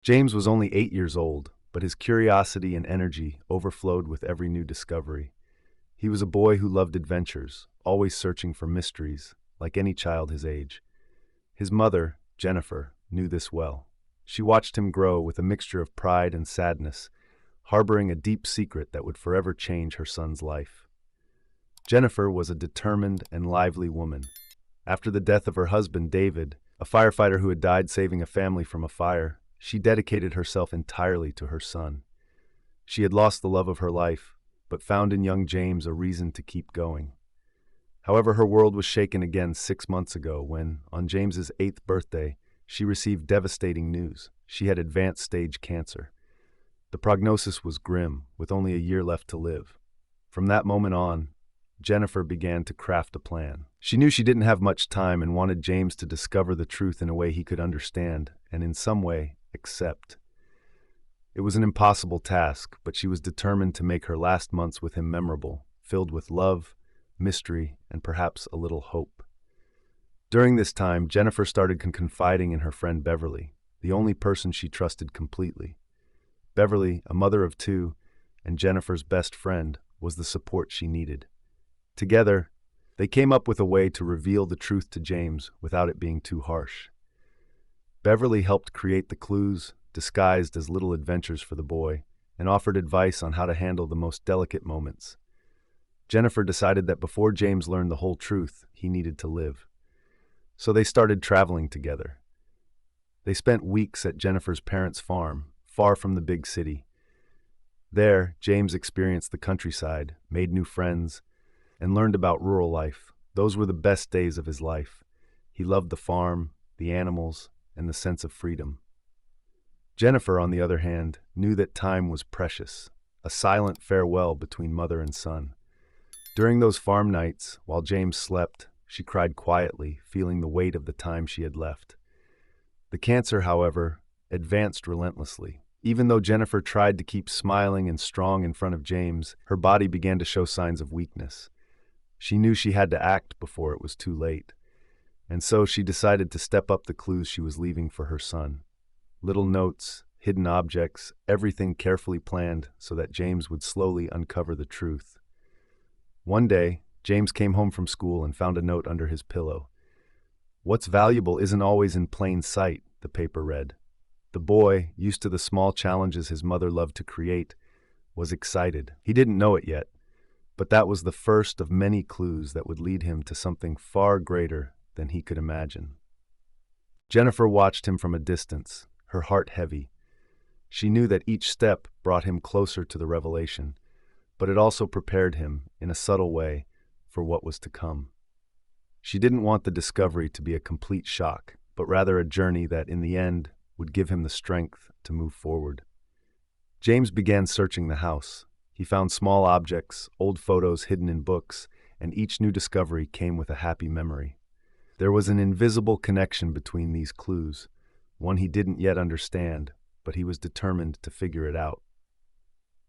James was only 8 years old, but his curiosity and energy overflowed with every new discovery. He was a boy who loved adventures, always searching for mysteries, like any child his age. His mother, Jennifer, knew this well. She watched him grow with a mixture of pride and sadness, harboring a deep secret that would forever change her son's life. Jennifer was a determined and lively woman. After the death of her husband, David, a firefighter who had died saving a family from a fire, she dedicated herself entirely to her son. She had lost the love of her life, but found in young James a reason to keep going. However, her world was shaken again 6 months ago when, on James's 8th birthday, she received devastating news. She had advanced stage cancer. The prognosis was grim, with only a year left to live. From that moment on, Jennifer began to craft a plan. She knew she didn't have much time and wanted James to discover the truth in a way he could understand and, in some way, accept. It was an impossible task, but she was determined to make her last months with him memorable, filled with love, mystery, and perhaps a little hope. During this time, Jennifer started confiding in her friend Beverly, the only person she trusted completely. Beverly, a mother of two, and Jennifer's best friend, was the support she needed. Together, they came up with a way to reveal the truth to James without it being too harsh. Beverly helped create the clues, disguised as little adventures for the boy, and offered advice on how to handle the most delicate moments. Jennifer decided that before James learned the whole truth, he needed to live. So they started traveling together. They spent weeks at Jennifer's parents' farm, far from the big city. There, James experienced the countryside, made new friends, and learned about rural life. Those were the best days of his life. He loved the farm, the animals, and the sense of freedom. Jennifer, on the other hand, knew that time was precious, a silent farewell between mother and son. During those farm nights, while James slept, she cried quietly, feeling the weight of the time she had left. The cancer, however, advanced relentlessly. Even though Jennifer tried to keep smiling and strong in front of James, her body began to show signs of weakness. She knew she had to act before it was too late, and so she decided to step up the clues she was leaving for her son. Little notes, hidden objects, everything carefully planned so that James would slowly uncover the truth. One day, James came home from school and found a note under his pillow. "What's valuable isn't always in plain sight," the paper read. The boy, used to the small challenges his mother loved to create, was excited. He didn't know it yet, but that was the first of many clues that would lead him to something far greater than he could imagine. Jennifer watched him from a distance, her heart heavy. She knew that each step brought him closer to the revelation, but it also prepared him, in a subtle way, for what was to come. She didn't want the discovery to be a complete shock, but rather a journey that, in the end, would give him the strength to move forward. James began searching the house. He found small objects, old photos hidden in books, and each new discovery came with a happy memory. There was an invisible connection between these clues, one he didn't yet understand, but he was determined to figure it out.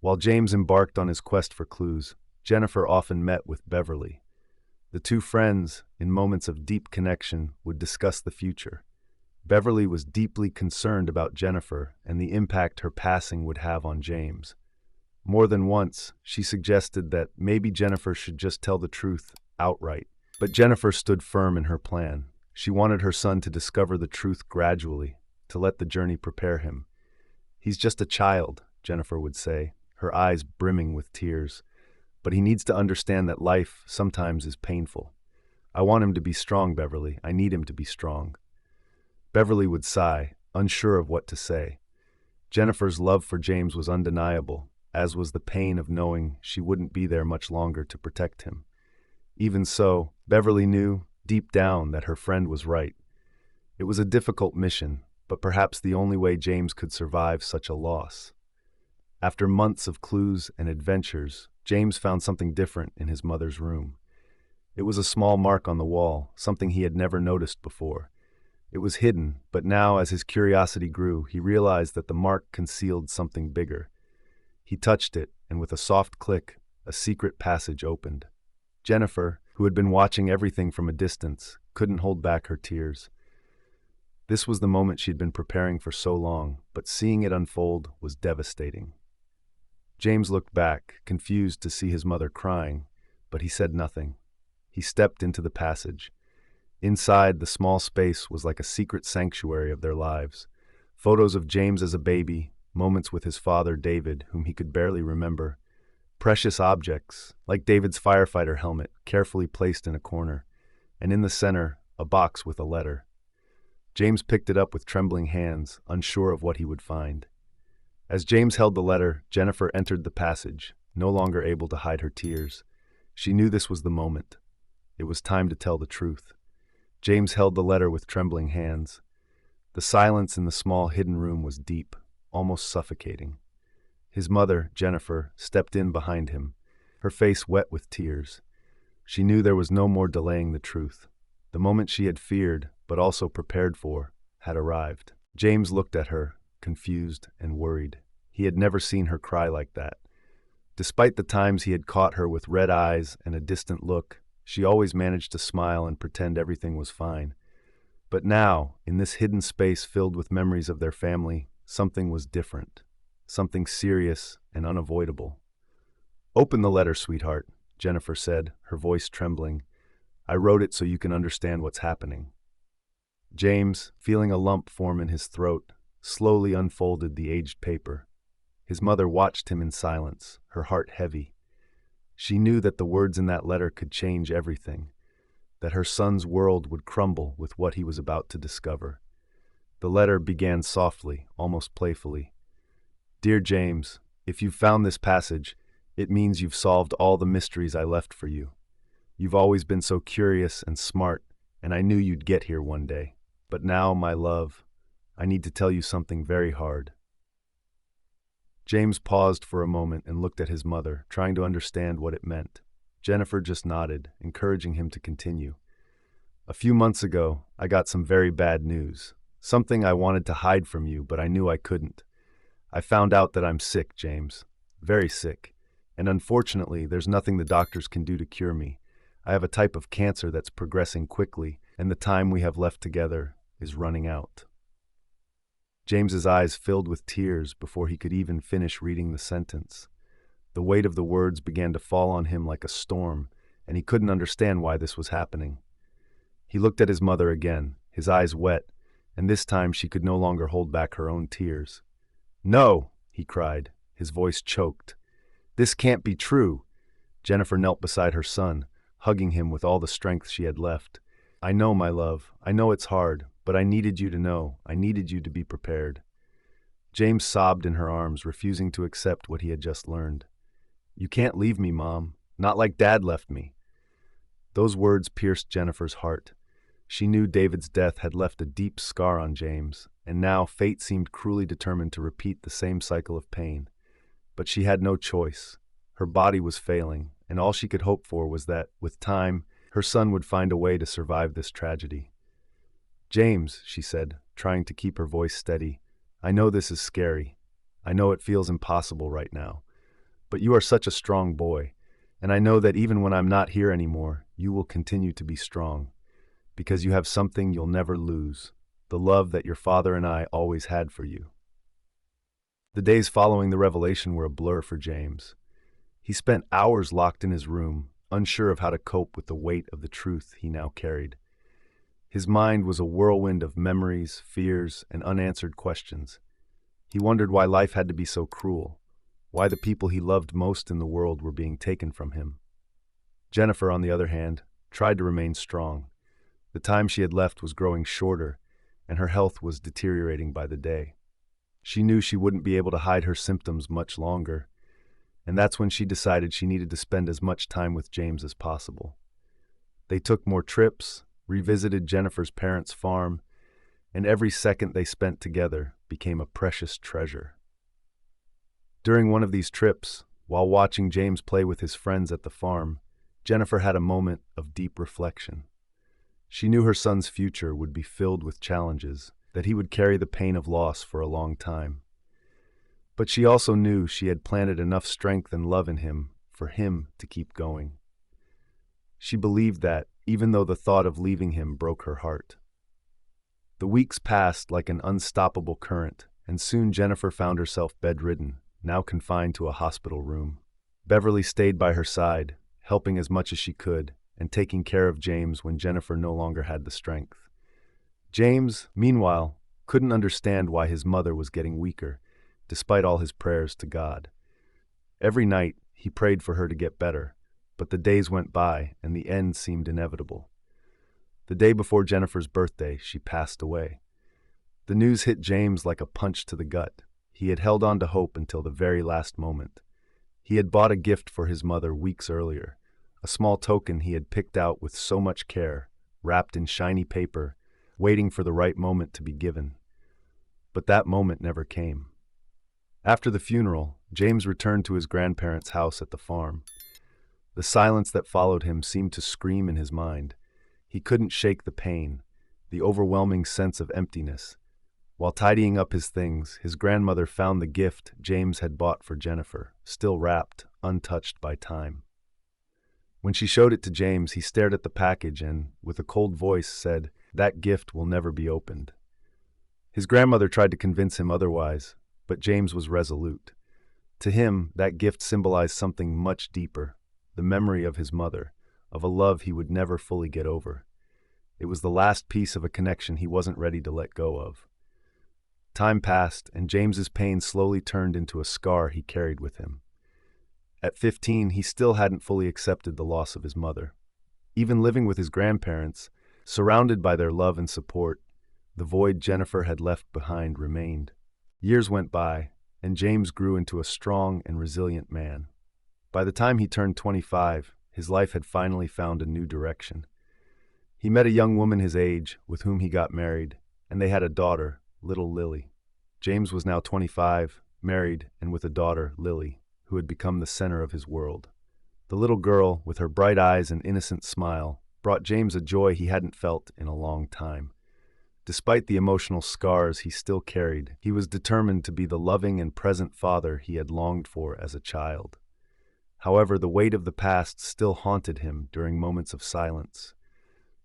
While James embarked on his quest for clues, Jennifer often met with Beverly. The two friends, in moments of deep connection, would discuss the future. Beverly was deeply concerned about Jennifer and the impact her passing would have on James. More than once, she suggested that maybe Jennifer should just tell the truth outright. But Jennifer stood firm in her plan. She wanted her son to discover the truth gradually, to let the journey prepare him. "He's just a child," Jennifer would say, her eyes brimming with tears. "But he needs to understand that life sometimes is painful. I want him to be strong, Beverly. I need him to be strong." Beverly would sigh, unsure of what to say. Jennifer's love for James was undeniable, as was the pain of knowing she wouldn't be there much longer to protect him. Even so, Beverly knew, deep down, that her friend was right. It was a difficult mission, but perhaps the only way James could survive such a loss. After months of clues and adventures, James found something different in his mother's room. It was a small mark on the wall, something he had never noticed before. It was hidden, but now, as his curiosity grew, he realized that the mark concealed something bigger. He touched it, and with a soft click, a secret passage opened. Jennifer, who had been watching everything from a distance, couldn't hold back her tears. This was the moment she'd been preparing for so long, but seeing it unfold was devastating. James looked back, confused to see his mother crying, but he said nothing. He stepped into the passage. Inside, the small space was like a secret sanctuary of their lives. Photos of James as a baby, moments with his father, David, whom he could barely remember, precious objects, like David's firefighter helmet, carefully placed in a corner, and in the center, a box with a letter. James picked it up with trembling hands, unsure of what he would find. As James held the letter, Jennifer entered the passage, no longer able to hide her tears. She knew this was the moment. It was time to tell the truth. James held the letter with trembling hands. The silence in the small hidden room was deep, almost suffocating. His mother, Jennifer, stepped in behind him, her face wet with tears. She knew there was no more delaying the truth. The moment she had feared, but also prepared for, had arrived. James looked at her, confused and worried. He had never seen her cry like that. Despite the times he had caught her with red eyes and a distant look, she always managed to smile and pretend everything was fine. But now, in this hidden space filled with memories of their family, something was different. Something serious and unavoidable. "Open the letter, sweetheart," Jennifer said, her voice trembling. "I wrote it so you can understand what's happening." James, feeling a lump form in his throat, slowly unfolded the aged paper. His mother watched him in silence, her heart heavy. She knew that the words in that letter could change everything, that her son's world would crumble with what he was about to discover. The letter began softly, almost playfully. "Dear James, if you've found this passage, it means you've solved all the mysteries I left for you. You've always been so curious and smart, and I knew you'd get here one day. But now, my love, I need to tell you something very hard." James paused for a moment and looked at his mother, trying to understand what it meant. Jennifer just nodded, encouraging him to continue. "A few months ago, I got some very bad news. Something I wanted to hide from you, but I knew I couldn't. I found out that I'm sick, James. Very sick. And unfortunately, there's nothing the doctors can do to cure me. I have a type of cancer that's progressing quickly, and the time we have left together is running out." James's eyes filled with tears before he could even finish reading the sentence. The weight of the words began to fall on him like a storm, and he couldn't understand why this was happening. He looked at his mother again, his eyes wet, and this time she could no longer hold back her own tears. "No!" he cried, his voice choked. "This can't be true." Jennifer knelt beside her son, hugging him with all the strength she had left. "I know, my love, I know it's hard, but I needed you to know, I needed you to be prepared." James sobbed in her arms, refusing to accept what he had just learned. "You can't leave me, Mom, not like Dad left me." Those words pierced Jennifer's heart. She knew David's death had left a deep scar on James, and now fate seemed cruelly determined to repeat the same cycle of pain. But she had no choice. Her body was failing, and all she could hope for was that, with time, her son would find a way to survive this tragedy. "James," she said, trying to keep her voice steady, "I know this is scary. I know it feels impossible right now. But you are such a strong boy, and I know that even when I'm not here anymore, you will continue to be strong. Because you have something you'll never lose, the love that your father and I always had for you." The days following the revelation were a blur for James. He spent hours locked in his room, unsure of how to cope with the weight of the truth he now carried. His mind was a whirlwind of memories, fears, and unanswered questions. He wondered why life had to be so cruel, why the people he loved most in the world were being taken from him. Jennifer, on the other hand, tried to remain strong. The time she had left was growing shorter, and her health was deteriorating by the day. She knew she wouldn't be able to hide her symptoms much longer, and that's when she decided she needed to spend as much time with James as possible. They took more trips, revisited Jennifer's parents' farm, and every second they spent together became a precious treasure. During one of these trips, while watching James play with his friends at the farm, Jennifer had a moment of deep reflection. She knew her son's future would be filled with challenges, that he would carry the pain of loss for a long time. But she also knew she had planted enough strength and love in him for him to keep going. She believed that, even though the thought of leaving him broke her heart. The weeks passed like an unstoppable current, and soon Jennifer found herself bedridden, now confined to a hospital room. Beverly stayed by her side, helping as much as she could, and taking care of James when Jennifer no longer had the strength. James, meanwhile, couldn't understand why his mother was getting weaker, despite all his prayers to God. Every night, he prayed for her to get better, but the days went by and the end seemed inevitable. The day before Jennifer's birthday, she passed away. The news hit James like a punch to the gut. He had held on to hope until the very last moment. He had bought a gift for his mother weeks earlier, a small token he had picked out with so much care, wrapped in shiny paper, waiting for the right moment to be given. But that moment never came. After the funeral, James returned to his grandparents' house at the farm. The silence that followed him seemed to scream in his mind. He couldn't shake the pain, the overwhelming sense of emptiness. While tidying up his things, his grandmother found the gift James had bought for Jennifer, still wrapped, untouched by time. When she showed it to James, he stared at the package and, with a cold voice, said, "That gift will never be opened." His grandmother tried to convince him otherwise, but James was resolute. To him, that gift symbolized something much deeper, the memory of his mother, of a love he would never fully get over. It was the last piece of a connection he wasn't ready to let go of. Time passed, and James's pain slowly turned into a scar he carried with him. At 15, he still hadn't fully accepted the loss of his mother. Even living with his grandparents, surrounded by their love and support, the void Jennifer had left behind remained. Years went by, and James grew into a strong and resilient man. By the time he turned 25, his life had finally found a new direction. He met a young woman his age, with whom he got married, and they had a daughter, little Lily. James was now 25, married, and with a daughter, Lily, who had become the center of his world. The little girl, with her bright eyes and innocent smile, brought James a joy he hadn't felt in a long time. Despite the emotional scars he still carried, he was determined to be the loving and present father he had longed for as a child. However, the weight of the past still haunted him during moments of silence.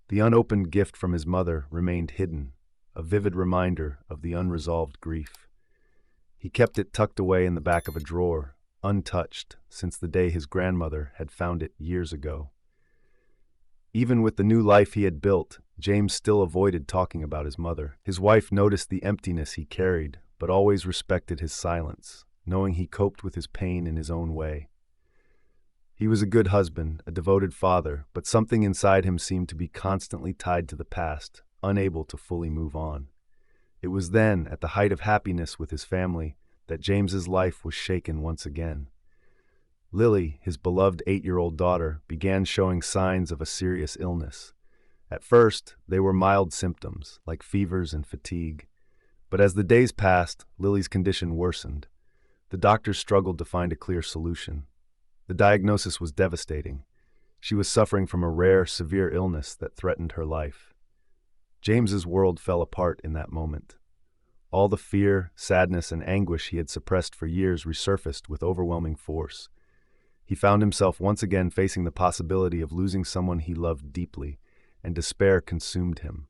The unopened gift from his mother remained hidden, a vivid reminder of the unresolved grief. He kept it tucked away in the back of a drawer, untouched since the day his grandmother had found it years ago. Even with the new life he had built, James still avoided talking about his mother. His wife noticed the emptiness he carried, but always respected his silence, knowing he coped with his pain in his own way. He was a good husband, a devoted father, but something inside him seemed to be constantly tied to the past, unable to fully move on. It was then, at the height of happiness with his family, that James's life was shaken once again. Lily, his beloved 8-year-old daughter, began showing signs of a serious illness. At first, they were mild symptoms, like fevers and fatigue. But as the days passed, Lily's condition worsened. The doctors struggled to find a clear solution. The diagnosis was devastating. She was suffering from a rare, severe illness that threatened her life. James's world fell apart in that moment. All the fear, sadness, and anguish he had suppressed for years resurfaced with overwhelming force. He found himself once again facing the possibility of losing someone he loved deeply, and despair consumed him.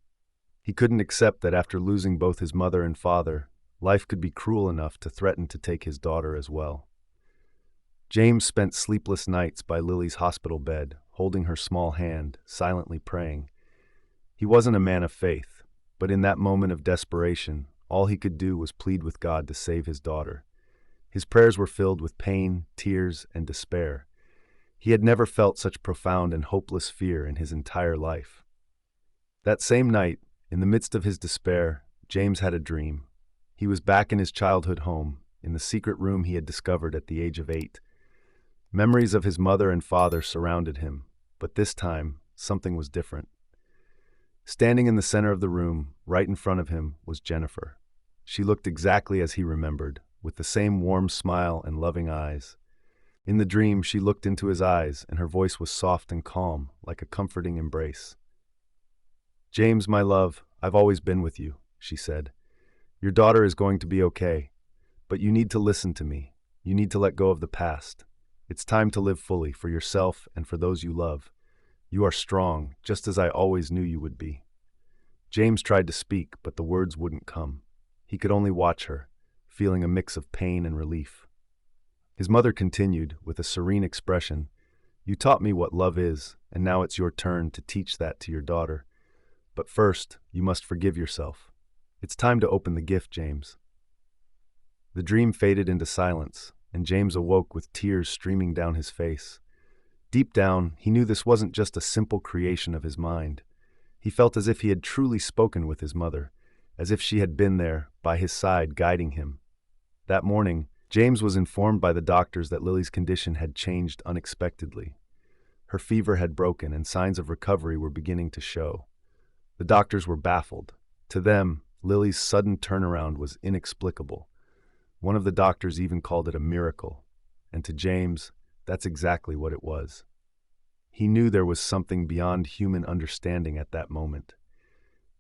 He couldn't accept that after losing both his mother and father, life could be cruel enough to threaten to take his daughter as well. James spent sleepless nights by Lily's hospital bed, holding her small hand, silently praying. He wasn't a man of faith, but in that moment of desperation, all he could do was plead with God to save his daughter. His prayers were filled with pain, tears, and despair. He had never felt such profound and hopeless fear in his entire life. That same night, in the midst of his despair, James had a dream. He was back in his childhood home, in the secret room he had discovered at the age of 8. Memories of his mother and father surrounded him, but this time, something was different. Standing in the center of the room, right in front of him, was Jennifer. She looked exactly as he remembered, with the same warm smile and loving eyes. In the dream, she looked into his eyes, and her voice was soft and calm, like a comforting embrace. "James, my love, I've always been with you," she said. "Your daughter is going to be okay, but you need to listen to me. You need to let go of the past. It's time to live fully for yourself and for those you love. You are strong, just as I always knew you would be." James tried to speak, but the words wouldn't come. He could only watch her, feeling a mix of pain and relief. His mother continued, with a serene expression, "You taught me what love is, and now it's your turn to teach that to your daughter. But first, you must forgive yourself. It's time to open the gift, James." The dream faded into silence, and James awoke with tears streaming down his face. Deep down, he knew this wasn't just a simple creation of his mind. He felt as if he had truly spoken with his mother, as if she had been there, by his side, guiding him. That morning, James was informed by the doctors that Lily's condition had changed unexpectedly. Her fever had broken, and signs of recovery were beginning to show. The doctors were baffled. To them, Lily's sudden turnaround was inexplicable. One of the doctors even called it a miracle, and to James, that's exactly what it was. He knew there was something beyond human understanding at that moment.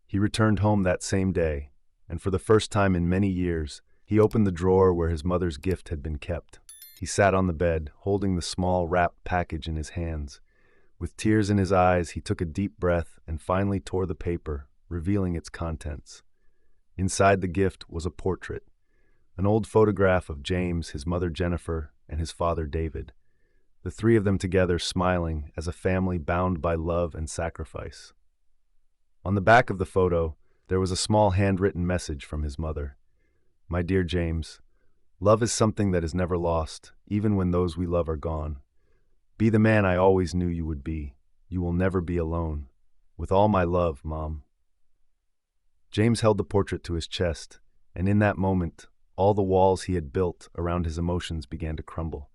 He returned home that same day, and for the first time in many years, he opened the drawer where his mother's gift had been kept. He sat on the bed, holding the small wrapped package in his hands. With tears in his eyes, he took a deep breath and finally tore the paper, revealing its contents. Inside the gift was a portrait, an old photograph of James, his mother Jennifer, and his father David. The three of them together smiling as a family bound by love and sacrifice. On the back of the photo, there was a small handwritten message from his mother. "My dear James, love is something that is never lost, even when those we love are gone. Be the man I always knew you would be. You will never be alone. With all my love, Mom." James held the portrait to his chest, and in that moment, all the walls he had built around his emotions began to crumble.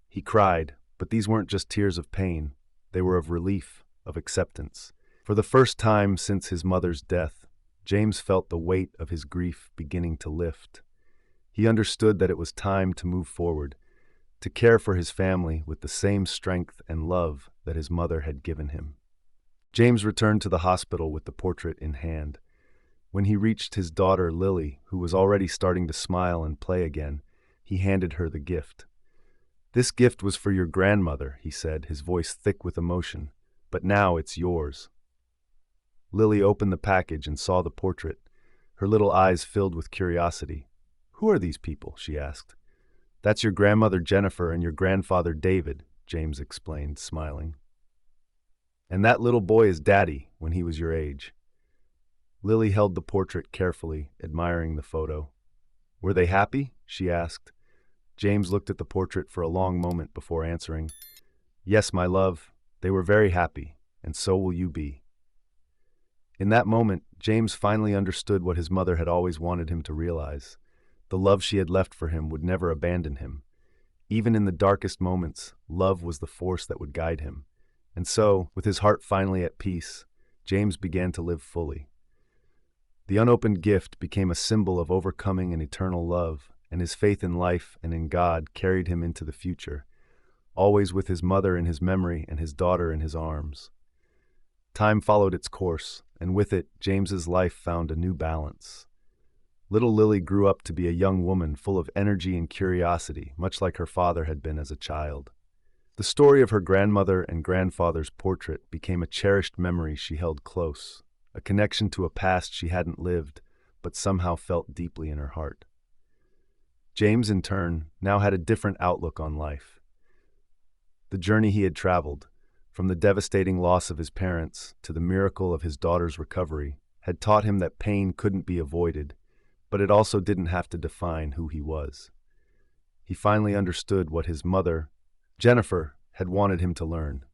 He cried, but these weren't just tears of pain. They were of relief, of acceptance. For the first time since his mother's death, James felt the weight of his grief beginning to lift. He understood that it was time to move forward, to care for his family with the same strength and love that his mother had given him. James returned to the hospital with the portrait in hand. When he reached his daughter Lily, who was already starting to smile and play again, he handed her the gift. "This gift was for your grandmother," he said, his voice thick with emotion, "but now it's yours." Lily opened the package and saw the portrait. Her little eyes filled with curiosity. "Who are these people?" she asked. "That's your grandmother Jennifer and your grandfather David," James explained, smiling. "And that little boy is Daddy when he was your age." Lily held the portrait carefully, admiring the photo. "Were they happy?" she asked. James looked at the portrait for a long moment before answering, "Yes, my love, they were very happy, and so will you be." In that moment, James finally understood what his mother had always wanted him to realize. The love she had left for him would never abandon him. Even in the darkest moments, love was the force that would guide him. And so, with his heart finally at peace, James began to live fully. The unopened gift became a symbol of overcoming an eternal love, and his faith in life and in God carried him into the future, always with his mother in his memory and his daughter in his arms. Time followed its course, and with it, James's life found a new balance. Little Lily grew up to be a young woman full of energy and curiosity, much like her father had been as a child. The story of her grandmother and grandfather's portrait became a cherished memory she held close, a connection to a past she hadn't lived, but somehow felt deeply in her heart. James, in turn, now had a different outlook on life. The journey he had traveled, from the devastating loss of his parents to the miracle of his daughter's recovery, had taught him that pain couldn't be avoided, but it also didn't have to define who he was. He finally understood what his mother, Jennifer, had wanted him to learn,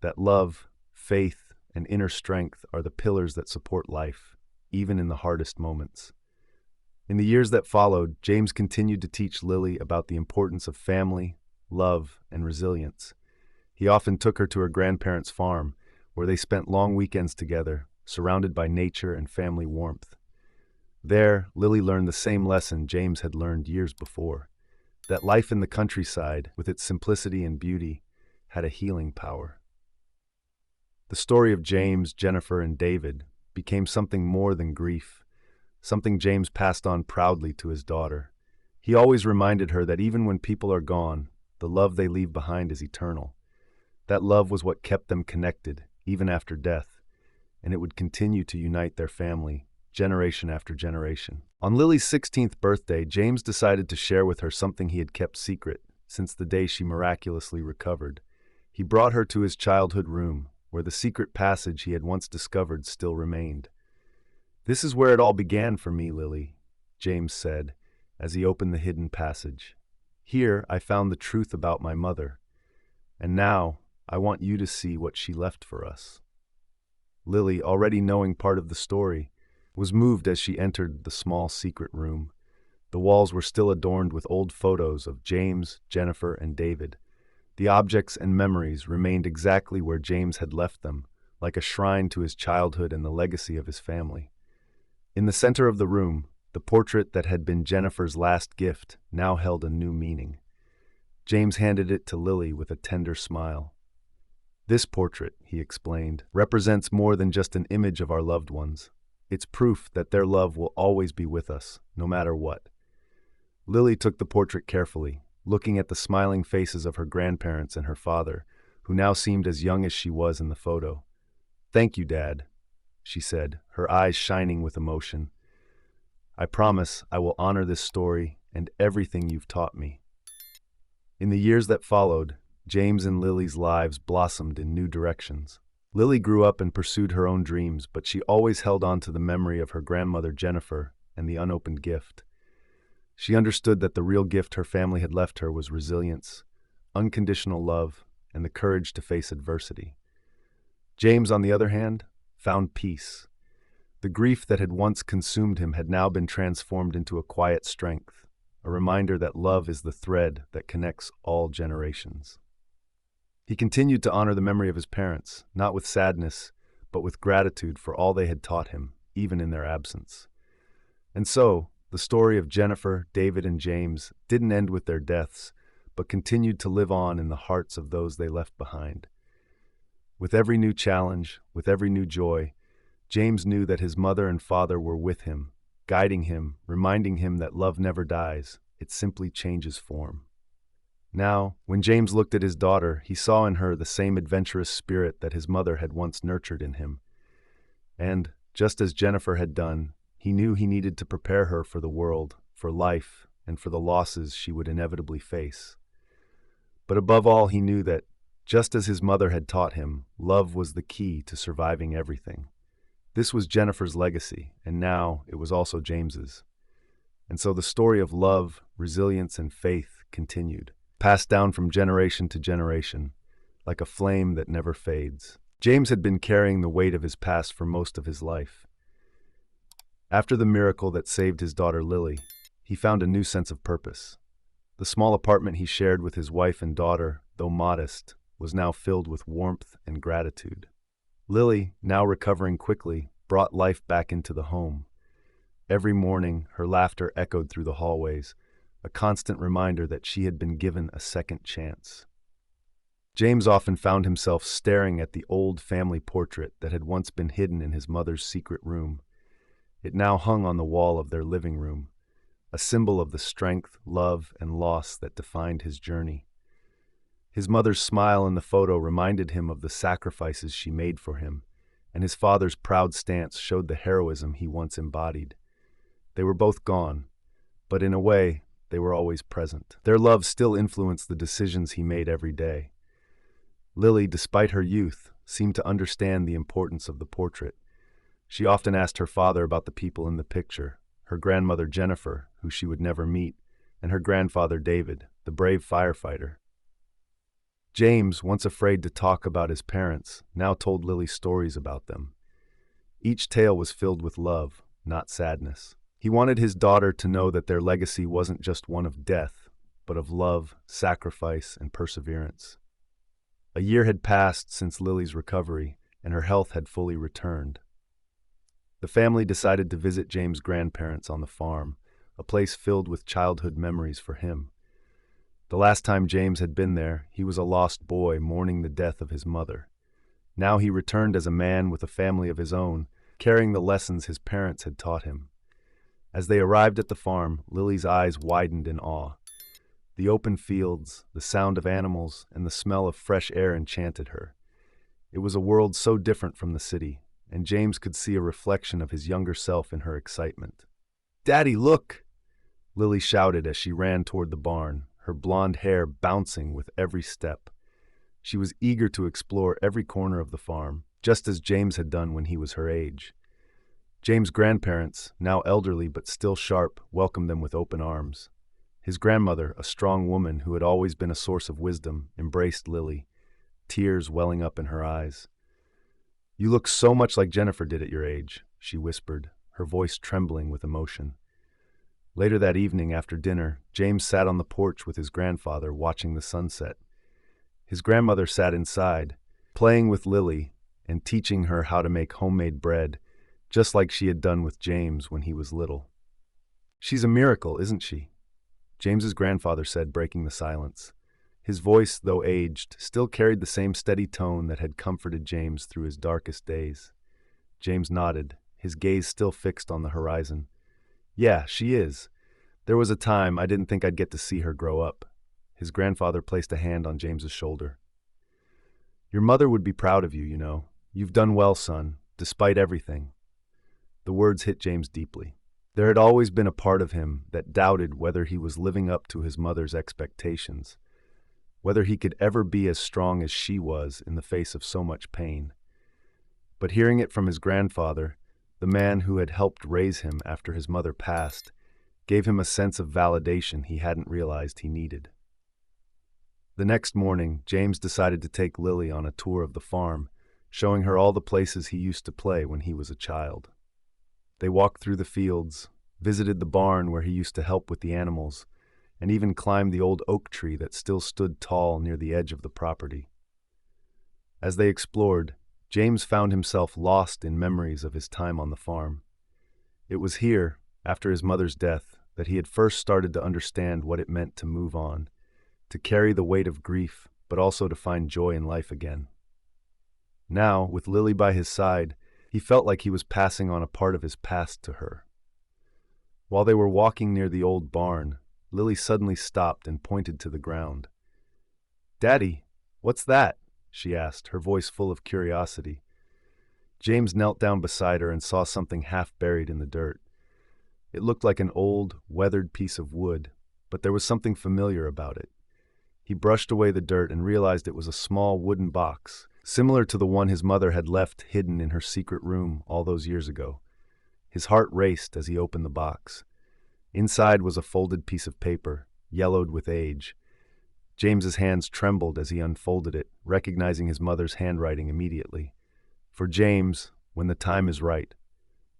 that love, faith, and inner strength are the pillars that support life, even in the hardest moments. In the years that followed, James continued to teach Lily about the importance of family, love, and resilience. He often took her to her grandparents' farm, where they spent long weekends together, surrounded by nature and family warmth. There, Lily learned the same lesson James had learned years before, that life in the countryside, with its simplicity and beauty, had a healing power. The story of James, Jennifer, and David became something more than grief, something James passed on proudly to his daughter. He always reminded her that even when people are gone, the love they leave behind is eternal. That love was what kept them connected, even after death. and it would continue to unite their family, generation after generation. On Lily's 16th birthday, James decided to share with her something he had kept secret since the day she miraculously recovered. He brought her to his childhood room, where the secret passage he had once discovered still remained. "This is where it all began for me, Lily," James said, as he opened the hidden passage. "Here I found the truth about my mother, and now I want you to see what she left for us." Lily, already knowing part of the story, was moved as she entered the small secret room. The walls were still adorned with old photos of James, Jennifer, and David. The objects and memories remained exactly where James had left them, like a shrine to his childhood and the legacy of his family. In the center of the room, the portrait that had been Jennifer's last gift now held a new meaning. James handed it to Lily with a tender smile. "This portrait," he explained, "represents more than just an image of our loved ones. It's proof that their love will always be with us, no matter what." Lily took the portrait carefully, looking at the smiling faces of her grandparents and her father, who now seemed as young as she was in the photo. "Thank you, Dad," she said, her eyes shining with emotion. "I promise I will honor this story and everything you've taught me." In the years that followed, James and Lily's lives blossomed in new directions. Lily grew up and pursued her own dreams, but she always held on to the memory of her grandmother Jennifer and the unopened gift. She understood that the real gift her family had left her was resilience, unconditional love, and the courage to face adversity. James, on the other hand, found peace. The grief that had once consumed him had now been transformed into a quiet strength, a reminder that love is the thread that connects all generations. He continued to honor the memory of his parents, not with sadness, but with gratitude for all they had taught him, even in their absence. And so, the story of Jennifer, David, and James didn't end with their deaths, but continued to live on in the hearts of those they left behind. With every new challenge, with every new joy, James knew that his mother and father were with him, guiding him, reminding him that love never dies, it simply changes form. Now, when James looked at his daughter, he saw in her the same adventurous spirit that his mother had once nurtured in him. And, just as Jennifer had done, he knew he needed to prepare her for the world, for life, and for the losses she would inevitably face. But above all, he knew that, just as his mother had taught him, love was the key to surviving everything. This was Jennifer's legacy, and now it was also James's. And so the story of love, resilience, and faith continued, passed down from generation to generation, like a flame that never fades. James had been carrying the weight of his past for most of his life. After the miracle that saved his daughter Lily, he found a new sense of purpose. The small apartment he shared with his wife and daughter, though modest, was now filled with warmth and gratitude. Lily, now recovering quickly, brought life back into the home. Every morning, her laughter echoed through the hallways, a constant reminder that she had been given a second chance. James often found himself staring at the old family portrait that had once been hidden in his mother's secret room. It now hung on the wall of their living room, a symbol of the strength, love, and loss that defined his journey. His mother's smile in the photo reminded him of the sacrifices she made for him, and his father's proud stance showed the heroism he once embodied. They were both gone, but in a way, they were always present. Their love still influenced the decisions he made every day. Lily, despite her youth, seemed to understand the importance of the portrait. She often asked her father about the people in the picture, her grandmother Jennifer, who she would never meet, and her grandfather David, the brave firefighter. James, once afraid to talk about his parents, now told Lily stories about them. Each tale was filled with love, not sadness. He wanted his daughter to know that their legacy wasn't just one of death, but of love, sacrifice, and perseverance. A year had passed since Lily's recovery, and her health had fully returned. The family decided to visit James' grandparents on the farm, a place filled with childhood memories for him. The last time James had been there, he was a lost boy mourning the death of his mother. Now he returned as a man with a family of his own, carrying the lessons his parents had taught him. As they arrived at the farm, Lily's eyes widened in awe. The open fields, the sound of animals, and the smell of fresh air enchanted her. It was a world so different from the city, and James could see a reflection of his younger self in her excitement. "Daddy, look!" Lily shouted as she ran toward the barn, her blonde hair bouncing with every step. She was eager to explore every corner of the farm, just as James had done when he was her age. James' grandparents, now elderly but still sharp, welcomed them with open arms. His grandmother, a strong woman who had always been a source of wisdom, embraced Lily, tears welling up in her eyes. "You look so much like Jennifer did at your age," she whispered, her voice trembling with emotion. Later that evening, after dinner, James sat on the porch with his grandfather, watching the sunset. His grandmother sat inside, playing with Lily and teaching her how to make homemade bread, just like she had done with James when he was little. "She's a miracle, isn't she?" James's grandfather said, breaking the silence. His voice, though aged, still carried the same steady tone that had comforted James through his darkest days. James nodded, his gaze still fixed on the horizon. "Yeah, she is. There was a time I didn't think I'd get to see her grow up." His grandfather placed a hand on James's shoulder. "Your mother would be proud of you, you know. You've done well, son, despite everything." The words hit James deeply. There had always been a part of him that doubted whether he was living up to his mother's expectations, whether he could ever be as strong as she was in the face of so much pain. But hearing it from his grandfather, the man who had helped raise him after his mother passed, gave him a sense of validation he hadn't realized he needed. The next morning, James decided to take Lily on a tour of the farm, showing her all the places he used to play when he was a child. They walked through the fields, visited the barn where he used to help with the animals, and even climbed the old oak tree that still stood tall near the edge of the property. As they explored, James found himself lost in memories of his time on the farm. It was here, after his mother's death, that he had first started to understand what it meant to move on, to carry the weight of grief, but also to find joy in life again. Now, with Lily by his side, he felt like he was passing on a part of his past to her. While they were walking near the old barn, Lily suddenly stopped and pointed to the ground. "Daddy, what's that?" she asked, her voice full of curiosity. James knelt down beside her and saw something half buried in the dirt. It looked like an old, weathered piece of wood, but there was something familiar about it. He brushed away the dirt and realized it was a small wooden box, similar to the one his mother had left hidden in her secret room all those years ago. His heart raced as he opened the box. Inside was a folded piece of paper, yellowed with age. James's hands trembled as he unfolded it, recognizing his mother's handwriting immediately. For James, when the time is right.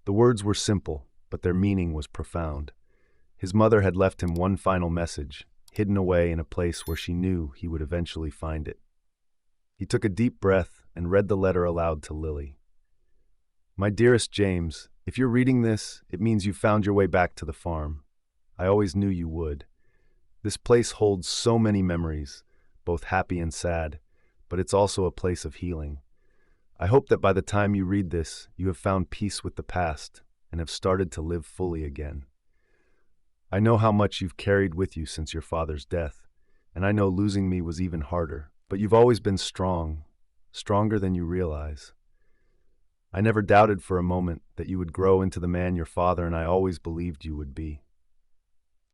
The words were simple, but their meaning was profound. His mother had left him one final message, hidden away in a place where she knew he would eventually find it. He took a deep breath and read the letter aloud to Lily. "My dearest James, if you're reading this, it means you found your way back to the farm. I always knew you would. This place holds so many memories, both happy and sad, but it's also a place of healing. I hope that by the time you read this, you have found peace with the past and have started to live fully again. I know how much you've carried with you since your father's death, and I know losing me was even harder, but you've always been strong, stronger than you realize. I never doubted for a moment that you would grow into the man your father and I always believed you would be.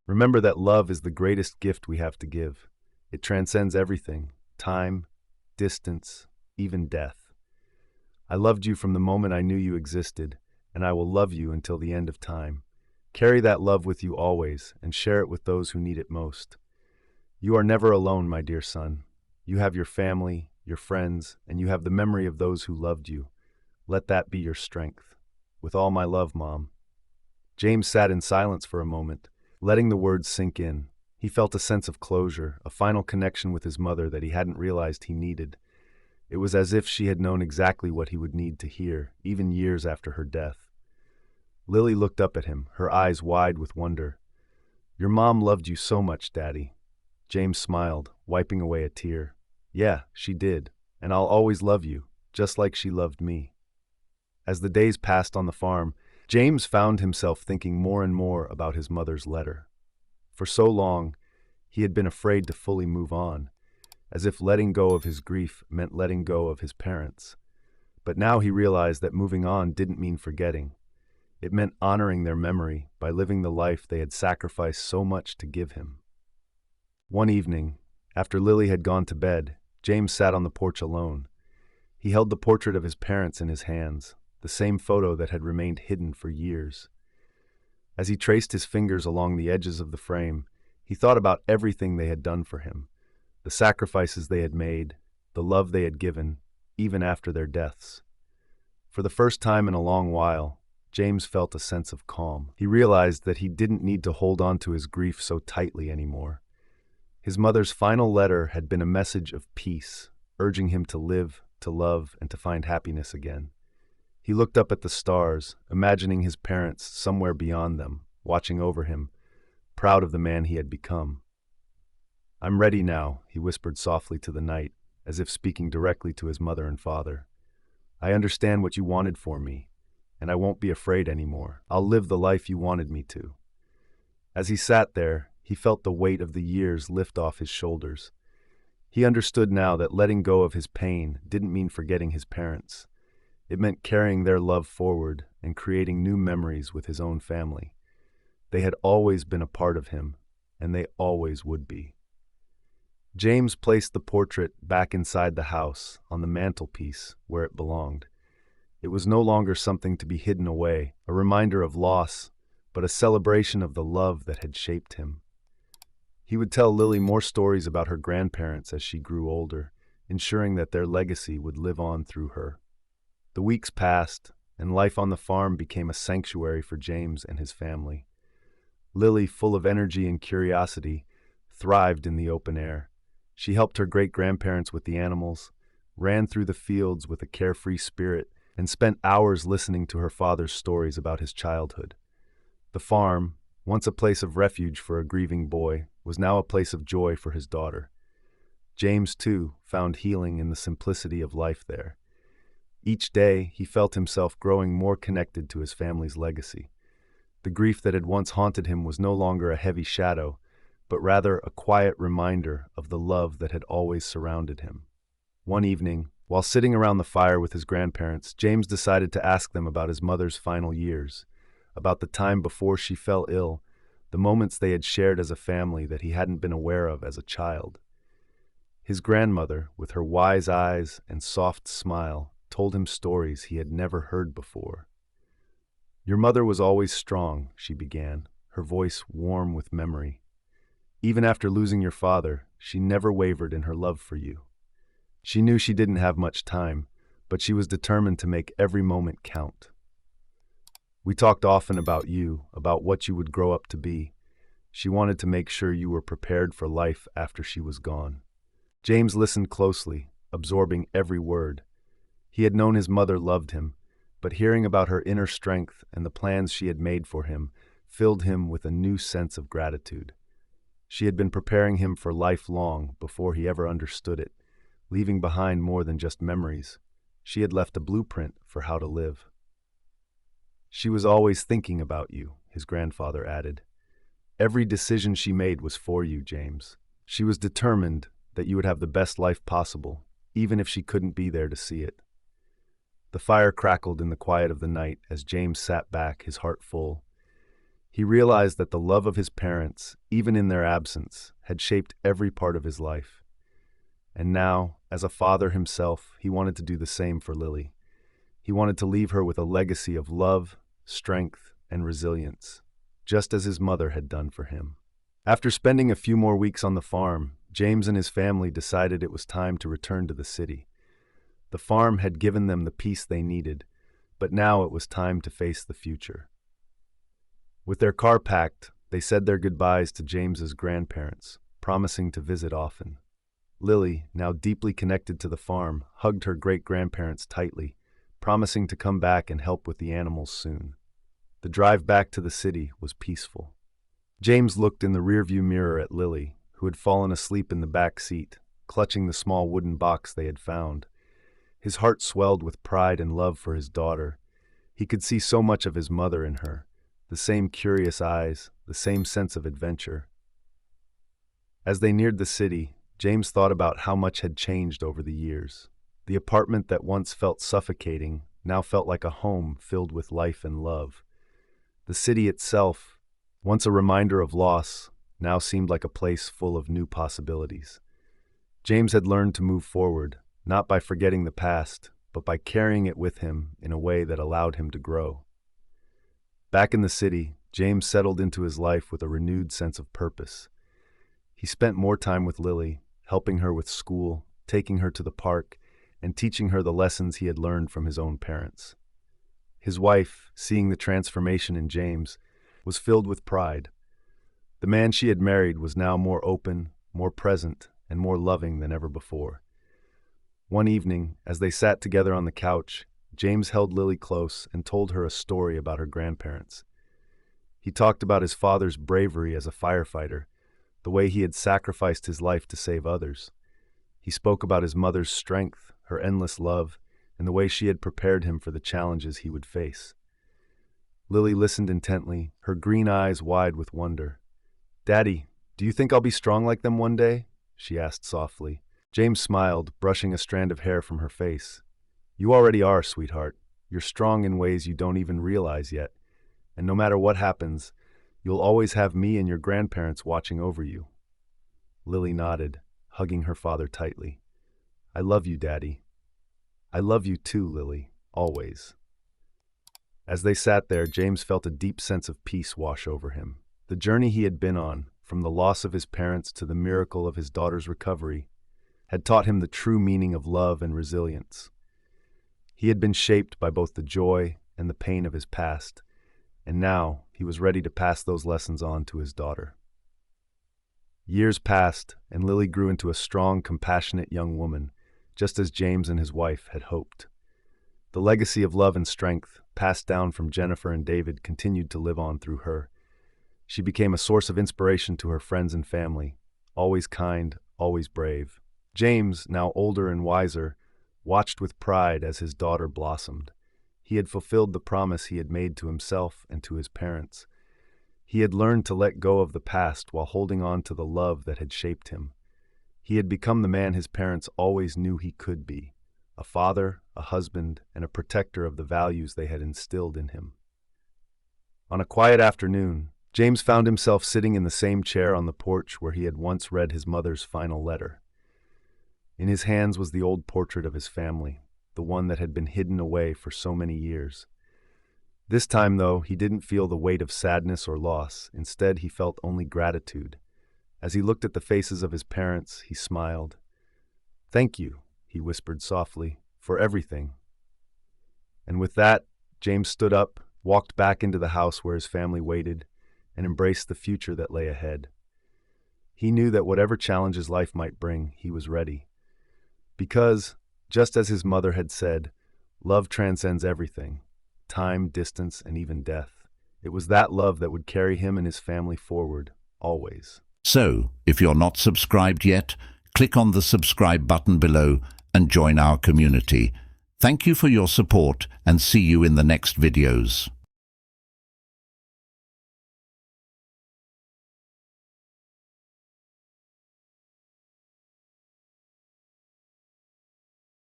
Remember that love is the greatest gift we have to give. It transcends everything, time, distance, even death. I loved you from the moment I knew you existed, and I will love you until the end of time. Carry that love with you always and share it with those who need it most. You are never alone, my dear son. You have your family, your friends, and you have the memory of those who loved you. Let that be your strength. With all my love, Mom." James sat in silence for a moment, letting the words sink in. He felt a sense of closure, a final connection with his mother that he hadn't realized he needed. It was as if she had known exactly what he would need to hear, even years after her death. Lily looked up at him, her eyes wide with wonder. "Your mom loved you so much, Daddy." James smiled, wiping away a tear. "Yeah, she did, and I'll always love you, just like she loved me." As the days passed on the farm, James found himself thinking more and more about his mother's letter. For so long, he had been afraid to fully move on, as if letting go of his grief meant letting go of his parents. But now he realized that moving on didn't mean forgetting. It meant honoring their memory by living the life they had sacrificed so much to give him. One evening, after Lily had gone to bed, James sat on the porch alone. He held the portrait of his parents in his hands, the same photo that had remained hidden for years. As he traced his fingers along the edges of the frame, he thought about everything they had done for him, the sacrifices they had made, the love they had given, even after their deaths. For the first time in a long while, James felt a sense of calm. He realized that he didn't need to hold on to his grief so tightly anymore. His mother's final letter had been a message of peace, urging him to live, to love, and to find happiness again. He looked up at the stars, imagining his parents somewhere beyond them, watching over him, proud of the man he had become. "I'm ready now," he whispered softly to the night, as if speaking directly to his mother and father. "I understand what you wanted for me, and I won't be afraid anymore. I'll live the life you wanted me to." As he sat there, he felt the weight of the years lift off his shoulders. He understood now that letting go of his pain didn't mean forgetting his parents. It meant carrying their love forward and creating new memories with his own family. They had always been a part of him, and they always would be. James placed the portrait back inside the house, on the mantelpiece, where it belonged. It was no longer something to be hidden away, a reminder of loss, but a celebration of the love that had shaped him. He would tell Lily more stories about her grandparents as she grew older, ensuring that their legacy would live on through her. The weeks passed, and life on the farm became a sanctuary for James and his family. Lily, full of energy and curiosity, thrived in the open air. She helped her great-grandparents with the animals, ran through the fields with a carefree spirit, and spent hours listening to her father's stories about his childhood. The farm, once a place of refuge for a grieving boy, was now a place of joy for his daughter. James, too, found healing in the simplicity of life there. Each day, he felt himself growing more connected to his family's legacy. The grief that had once haunted him was no longer a heavy shadow, but rather a quiet reminder of the love that had always surrounded him. One evening, while sitting around the fire with his grandparents, James decided to ask them about his mother's final years, about the time before she fell ill, the moments they had shared as a family that he hadn't been aware of as a child. His grandmother, with her wise eyes and soft smile, told him stories he had never heard before. "Your mother was always strong," she began, her voice warm with memory. "Even after losing your father, she never wavered in her love for you. She knew she didn't have much time, but she was determined to make every moment count. We talked often about you, about what you would grow up to be. She wanted to make sure you were prepared for life after she was gone." James listened closely, absorbing every word. He had known his mother loved him, but hearing about her inner strength and the plans she had made for him filled him with a new sense of gratitude. She had been preparing him for life long before he ever understood it, leaving behind more than just memories. She had left a blueprint for how to live. "She was always thinking about you," his grandfather added. "Every decision she made was for you, James. She was determined that you would have the best life possible, even if she couldn't be there to see it." The fire crackled in the quiet of the night as James sat back, his heart full. He realized that the love of his parents, even in their absence, had shaped every part of his life. And now, as a father himself, he wanted to do the same for Lily. He wanted to leave her with a legacy of love, strength, and resilience, just as his mother had done for him. After spending a few more weeks on the farm, James and his family decided it was time to return to the city. The farm had given them the peace they needed, but now it was time to face the future. With their car packed, they said their goodbyes to James's grandparents, promising to visit often. Lily, now deeply connected to the farm, hugged her great-grandparents tightly, promising to come back and help with the animals soon. The drive back to the city was peaceful. James looked in the rearview mirror at Lily, who had fallen asleep in the back seat, clutching the small wooden box they had found. His heart swelled with pride and love for his daughter. He could see so much of his mother in her, the same curious eyes, the same sense of adventure. As they neared the city, James thought about how much had changed over the years. The apartment that once felt suffocating now felt like a home filled with life and love. The city itself, once a reminder of loss, now seemed like a place full of new possibilities. James had learned to move forward, not by forgetting the past, but by carrying it with him in a way that allowed him to grow. Back in the city, James settled into his life with a renewed sense of purpose. He spent more time with Lily, helping her with school, taking her to the park, and teaching her the lessons he had learned from his own parents. His wife, seeing the transformation in James, was filled with pride. The man she had married was now more open, more present, and more loving than ever before. One evening, as they sat together on the couch, James held Lily close and told her a story about her grandparents. He talked about his father's bravery as a firefighter, the way he had sacrificed his life to save others. He spoke about his mother's strength, her endless love, and the way she had prepared him for the challenges he would face. Lily listened intently, her green eyes wide with wonder. "Daddy, do you think I'll be strong like them one day?" she asked softly. James smiled, brushing a strand of hair from her face. "You already are, sweetheart. You're strong in ways you don't even realize yet. And no matter what happens, you'll always have me and your grandparents watching over you." Lily nodded, hugging her father tightly. "I love you, Daddy." "I love you too, Lily, always." As they sat there, James felt a deep sense of peace wash over him. The journey he had been on, from the loss of his parents to the miracle of his daughter's recovery, had taught him the true meaning of love and resilience. He had been shaped by both the joy and the pain of his past, and now he was ready to pass those lessons on to his daughter. Years passed, and Lily grew into a strong, compassionate young woman, just as James and his wife had hoped. The legacy of love and strength, passed down from Jennifer and David, continued to live on through her. She became a source of inspiration to her friends and family, always kind, always brave. James, now older and wiser, watched with pride as his daughter blossomed. He had fulfilled the promise he had made to himself and to his parents. He had learned to let go of the past while holding on to the love that had shaped him. He had become the man his parents always knew he could be, a father, a husband, and a protector of the values they had instilled in him. On a quiet afternoon, James found himself sitting in the same chair on the porch where he had once read his mother's final letter. In his hands was the old portrait of his family, the one that had been hidden away for so many years. This time, though, he didn't feel the weight of sadness or loss. Instead, he felt only gratitude. As he looked at the faces of his parents, he smiled. "Thank you," he whispered softly, "for everything." And with that, James stood up, walked back into the house where his family waited, and embraced the future that lay ahead. He knew that whatever challenges life might bring, he was ready. Because, just as his mother had said, love transcends everything, time, distance, and even death. It was that love that would carry him and his family forward, always. So, if you're not subscribed yet, click on the subscribe button below and join our community. Thank you for your support and see you in the next videos.